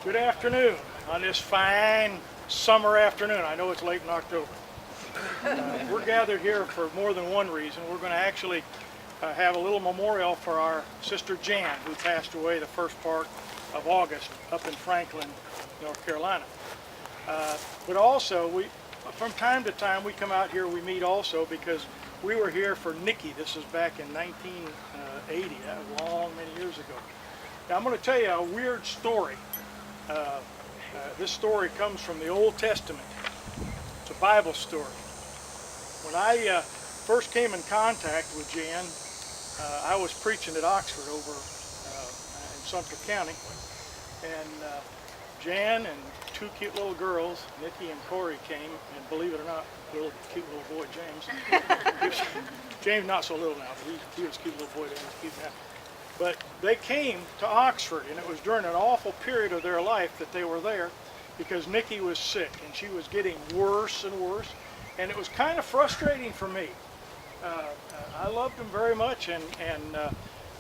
Good afternoon on this fine summer afternoon. I know it's late in October. We're gathered here for more than one reason. We're going to actually have a little memorial for our sister Jan, who passed away the first part of August up in Franklin, North Carolina. But also, from time to time, we come out here, we meet also because we were here for Nikki. This is back in 1980, many years ago. Now, I'm going to tell you a weird story. This story comes from the Old Testament. It's a Bible story. When I first came in contact with Jan, I was preaching at Oxford over in Sumter County, and Jan and two cute little girls, Nikki and Corey, came, and believe it or not, cute little boy James. James not so little now, but he was a cute little boy then, he's cute now. But they came to Oxford, and it was during an awful period of their life that they were there because Nikki was sick, and she was getting worse and worse, and it was kind of frustrating for me. I loved them very much, and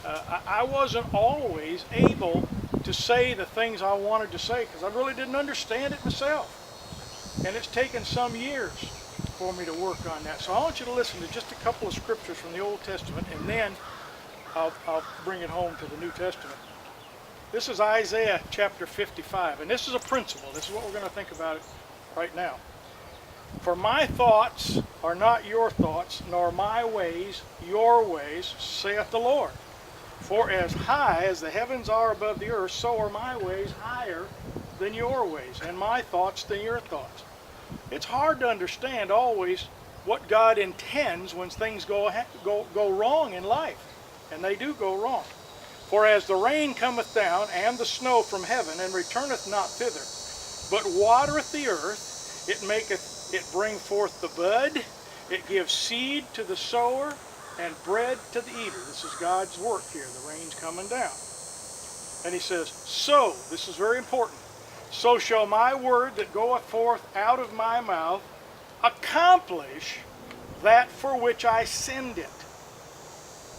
I wasn't always able to say the things I wanted to say because I really didn't understand it myself. And it's taken some years for me to work on that. So I want you to listen to just a couple of scriptures from the Old Testament, and then I'll bring it home to the New Testament. This is Isaiah chapter 55, and this is a principle. This is what we're going to think about right now. For my thoughts are not your thoughts, nor my ways your ways, saith the Lord. For as high as the heavens are above the earth, so are my ways higher than your ways, and my thoughts than your thoughts. It's hard to understand always what God intends when things go wrong in life. And they do go wrong. For as the rain cometh down, and the snow from heaven, and returneth not thither, but watereth the earth, it maketh it bring forth the bud, it gives seed to the sower, and bread to the eater. This is God's work here, the rain's coming down. And he says, so, this is very important, so shall my word that goeth forth out of my mouth accomplish that for which I send it.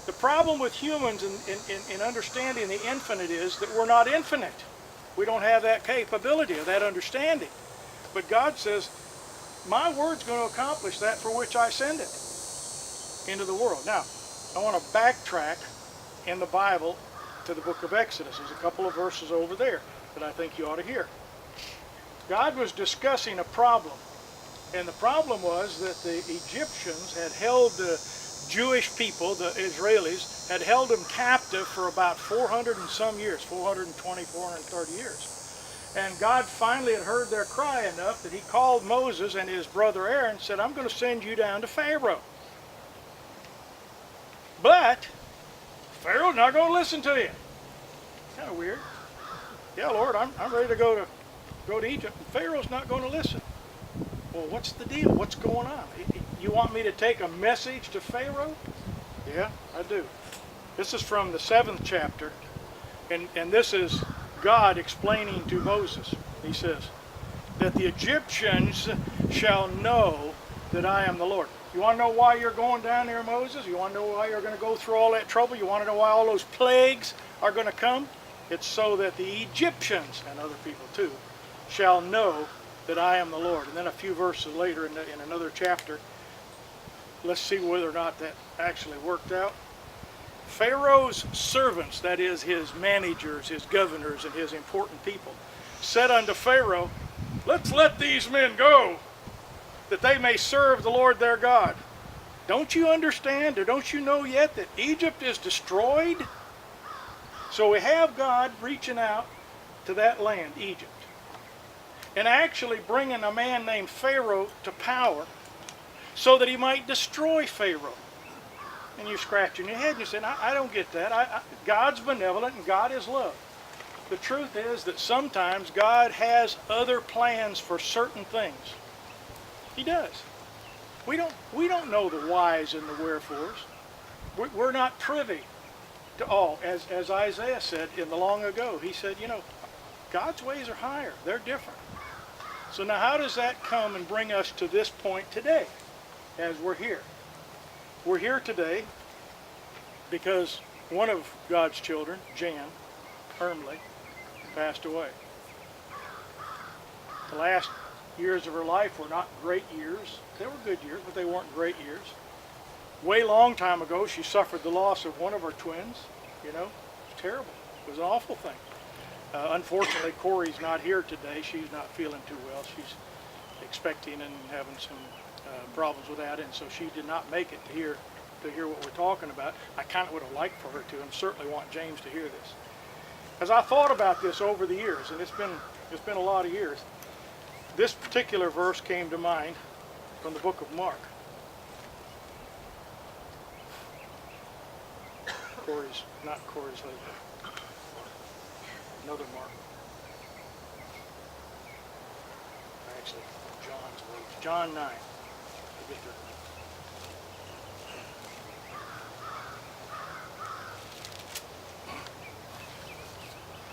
The problem with humans in understanding the infinite is that we're not infinite. We don't have that capability or that understanding. But God says, my word's going to accomplish that for which I send it into the world. Now, I want to backtrack in the Bible to the book of Exodus. There's a couple of verses over there that I think you ought to hear. God was discussing a problem. And the problem was that the Egyptians had held the Jewish people, the Israelis, had held them captive for about 400 and some years, 420, 430 years. And God finally had heard their cry enough that he called Moses and his brother Aaron and said, I'm going to send you down to Pharaoh. But Pharaoh's not going to listen to you. Kind of weird. Yeah, Lord, I'm ready to go to Egypt, and Pharaoh's not going to listen. Well, what's the deal? What's going on? You want me to take a message to Pharaoh? Yeah, I do. This is from the 7th chapter, and this is God explaining to Moses. He says, that the Egyptians shall know that I am the Lord. You want to know why you're going down there, Moses? You want to know why you're going to go through all that trouble? You want to know why all those plagues are going to come? It's so that the Egyptians, and other people too, shall know that I am the Lord. And then a few verses later in another chapter, let's see whether or not that actually worked out. Pharaoh's servants, that is his managers, his governors, and his important people, said unto Pharaoh, let's let these men go, that they may serve the Lord their God. Don't you understand, or don't you know yet that Egypt is destroyed? So we have God reaching out to that land, Egypt, and actually bringing a man named Pharaoh to power so that he might destroy Pharaoh. And you're scratching your head and you're saying, I don't get that. God's benevolent and God is love. The truth is that sometimes God has other plans for certain things. He does. We don't know the whys and the wherefores. We're not privy to all. As Isaiah said in the long ago, he said, God's ways are higher. They're different. So now how does that come and bring us to this point today as we're here? We're here today because one of God's children, Jan Hermle, passed away. The last years of her life were not great years. They were good years, but they weren't great years. Way long time ago, she suffered the loss of one of her twins. You know, it's terrible. It was an awful thing. Unfortunately, Corey's not here today. She's not feeling too well. She's expecting and having some problems with that, and so she did not make it to hear what we're talking about. I kind of would have liked for her to, and certainly want James to hear this. As I thought about this over the years, and it's been a lot of years, this particular verse came to mind from the book of Mark. Not Corey's husband. Another Mark. Actually, John's words. John 9. I'll get there.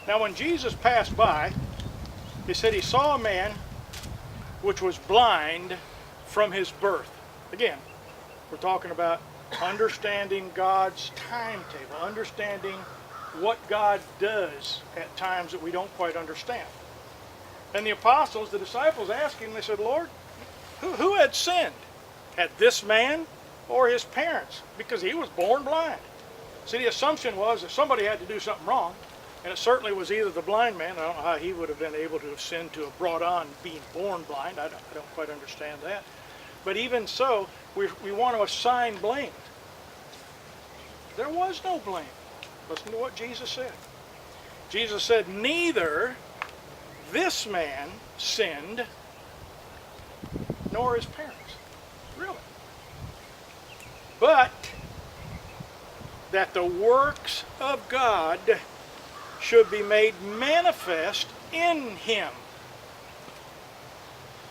Now when Jesus passed by, he said he saw a man which was blind from his birth. Again, we're talking about understanding God's timetable, understanding what God does at times that we don't quite understand. And the apostles, the disciples asked him, they said, Lord, who had sinned? Had this man or his parents? Because he was born blind. See, the assumption was that somebody had to do something wrong, and it certainly was either the blind man. I don't know how he would have been able to have sinned to have brought on being born blind. I don't quite understand that. But even so, we want to assign blame. There was no blame. Listen to what Jesus said. Jesus said, neither this man sinned nor his parents. Really. But that the works of God should be made manifest in him.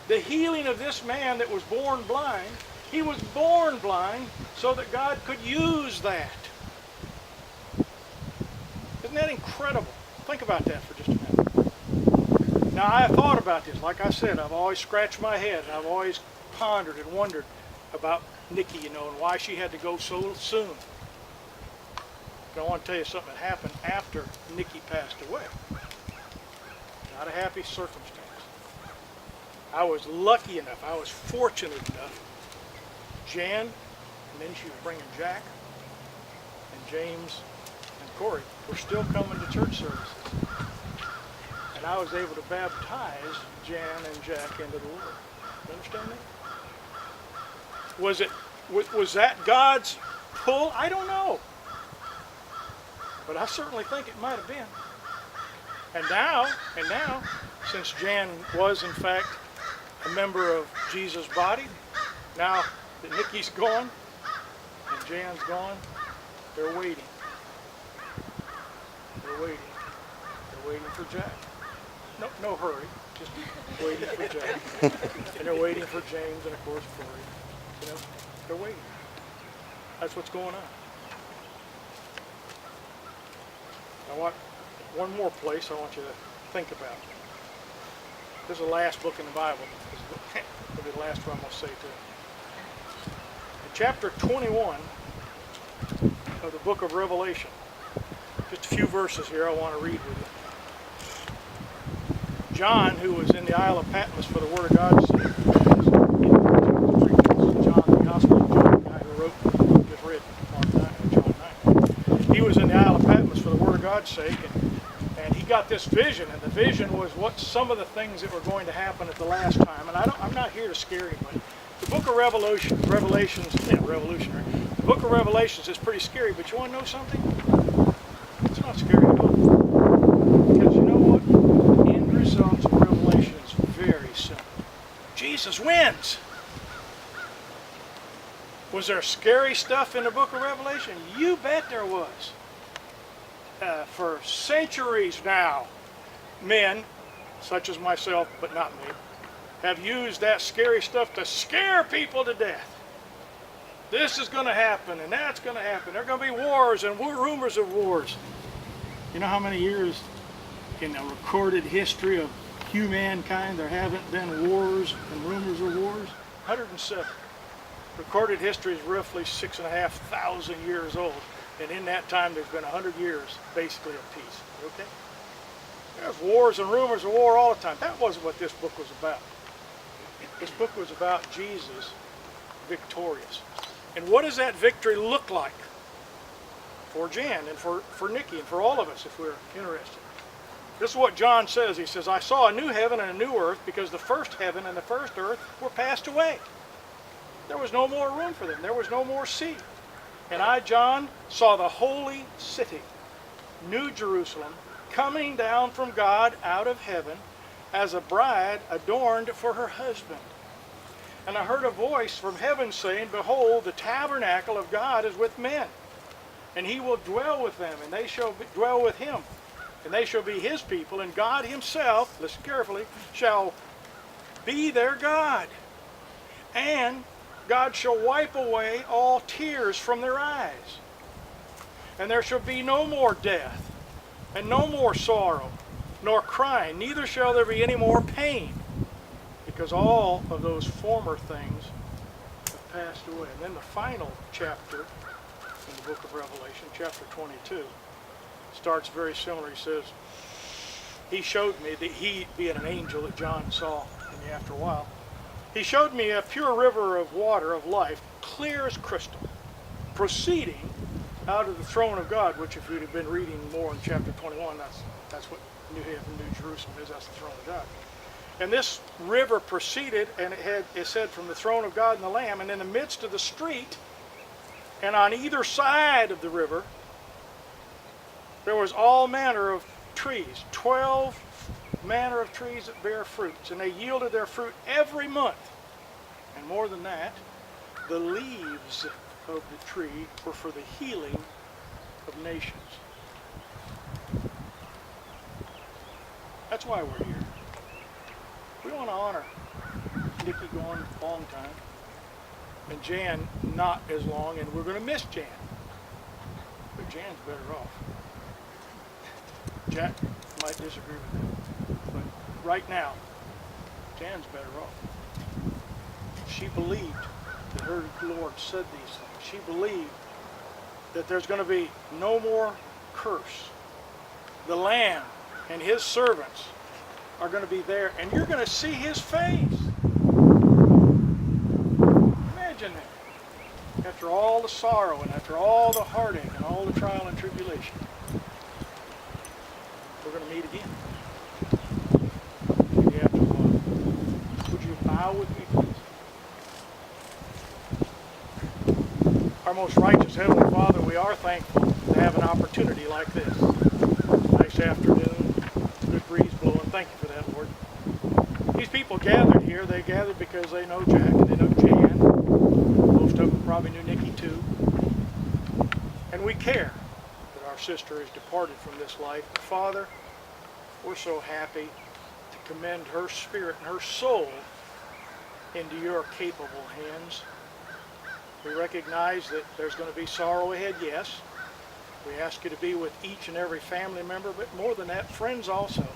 The healing of this man that was born blind, he was born blind so that God could use that. Isn't that incredible? Think about that for just a minute. Now, I have thought about this. Like I said, I've always scratched my head, and I've always pondered and wondered about Nikki, and why she had to go so soon. But I want to tell you something that happened after Nikki passed away. Not a happy circumstance. I was lucky enough, I was fortunate enough. Jan, and then she was bringing Jack, and James, and Corey were still coming to church services. And I was able to baptize Jan and Jack into the Lord. You understand that? Was that God's pull? I don't know. But I certainly think it might have been. And now, since Jan was in fact a member of Jesus' body, now that Nikki's gone and Jan's gone, they're waiting. They're waiting. They're waiting for Jack. No hurry. Just waiting for Jack. And they're waiting for James and of course Corey. They're waiting. That's what's going on. Now one more place I want you to think about. This is the last book in the Bible. This will be the last one I'm going to say to you. In chapter 21 of the book of Revelation, just a few verses here I want to read with you. John, who was in the Isle of Patmos for the Word of God's sake, John, the Gospel of John, the guy who wrote, just read Mark 9 and John 9. He was in the Isle of Patmos for the Word of God's sake, and he got this vision, and the vision was what some of the things that were going to happen at the last time. And I'm not here to scare anybody. The book of Revelations, revolutionary. The book of Revelations is pretty scary, but you want to know something? It's not scary at all. Because you know what? The end results of Revelation is very simple. Jesus wins. Was there scary stuff in the book of Revelation? You bet there was. For centuries now, men, such as myself, but not me, have used that scary stuff to scare people to death. This is going to happen, and that's going to happen. There are going to be wars and rumors of wars. You know how many years in the recorded history of humankind there haven't been wars and rumors of wars? 107. Recorded history is roughly 6,500 years old. And in that time, there's been 100 years, basically, of peace. Okay? There's wars and rumors of war all the time. That wasn't what this book was about. This book was about Jesus victorious. And what does that victory look like for Jan and for Nikki and for all of us if we're interested? This is what John says. He says, I saw a new heaven and a new earth because the first heaven and the first earth were passed away. There was no more room for them. There was no more sea. And I, John, saw the holy city, New Jerusalem, coming down from God out of heaven as a bride adorned for her husband. And I heard a voice from heaven saying, Behold, the tabernacle of God is with men, and he will dwell with them, and they shall dwell with him, and they shall be his people, and God himself, listen carefully, shall be their God. And God shall wipe away all tears from their eyes. And there shall be no more death, and no more sorrow, nor crying, neither shall there be any more pain, because all of those former things have passed away. And then the final chapter in the book of Revelation, chapter 22, starts very similar. He says, he showed me, that he being an angel that John saw in the after while, he showed me a pure river of water of life, clear as crystal, proceeding out of the throne of God, which if you'd have been reading more in chapter 21, that's what New Heaven, New Jerusalem is. That's the throne of God. And this river proceeded, and it said, from the throne of God and the Lamb, and in the midst of the street, and on either side of the river, there was all manner of trees, 12 manner of trees that bear fruits, and they yielded their fruit every month. And more than that, the leaves of the tree were for the healing of nations. That's why we're here. We want to honor Nikki going a long time, and Jan not as long, and we're going to miss Jan. But Jan's better off. Jack might disagree with that, but right now, Jan's better off. She believed that her Lord said these things. She believed that there's going to be no more curse. The Lamb and his servants are going to be there, and you're going to see his face. Imagine that. After all the sorrow and after all the heartache and all the trial and tribulation, we're going to meet again. Maybe after a while. Would you bow with me, please? Our most righteous Heavenly Father, we are thankful to have an opportunity like this. Nice afternoon, good breeze blowing. Thank you for that, Lord. These people gathered here. They gathered because they know Jack and they know Jan. Most of them probably knew Nikki too. And we care that our sister has departed from this life. But Father, we're so happy to commend her spirit and her soul into your capable hands. We recognize that there's going to be sorrow ahead, yes. We ask you to be with each and every family member, but more than that, friends also.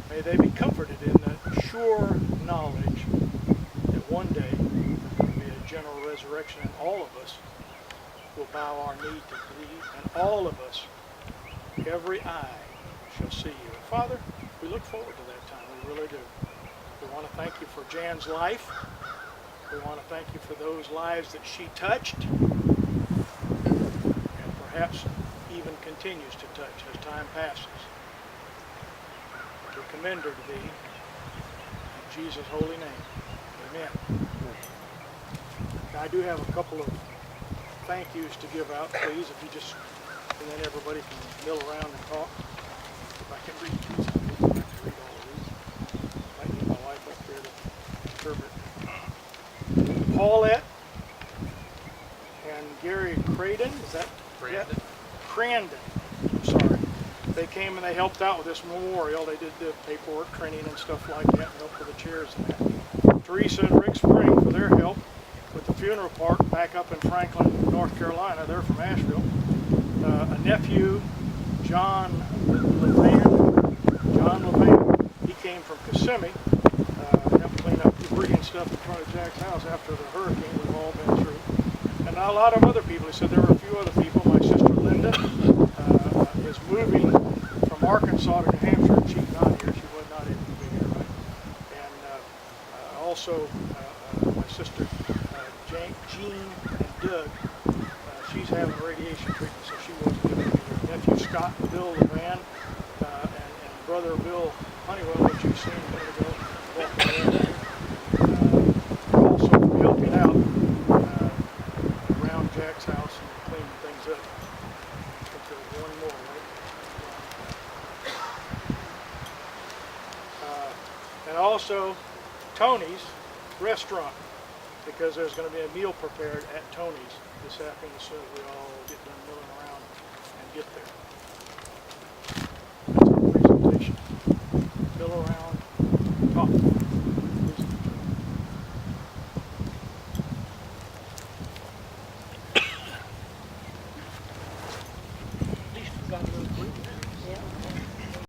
May they be comforted in the sure knowledge that one day there's going to be a general resurrection, and all of us will bow our knee to thee, and all of us, every eye shall see you. And Father, we look forward to that time. We really do. We want to thank you for Jan's life. We want to thank you for those lives that she touched, and perhaps even continues to touch as time passes. We commend her to thee in Jesus' holy name. Amen. Now, I do have a couple of thank yous to give out, please, if you just, and then everybody can mill around and talk. If I can read these, I can read all of these. I might need my wife up here to interpret. Paulette and Gary Craden, is that? Crandon. Crandon, I'm sorry. They came and they helped out with this memorial. They did the paperwork, training and stuff like that, and helped with the chairs and that. Teresa and Rick Spring for their help with the funeral park back up in Franklin, North Carolina. They're from Asheville. A nephew, John Levan, he came from Kissimmee. Helped clean up debris and stuff in front of Jack's house after the hurricane we've all been through. And a lot of other people. He said there were a few other people. My sister Linda is moving from Arkansas to New Hampshire, and she's not here. She was not able to be here, right? And also my sister Jean and Doug. She's having radiation treatment, so she wasn't able to be here. Nephew Scott and Bill LeVan, and brother Bill Honeywell, which you've seen a minute ago, walking around. Also helping out around Jack's house and cleaning things up. I think there's one more, right? And also Tony's restaurant, because there's going to be a meal prepared at Tony's this afternoon as soon as we all get done milling around and get there.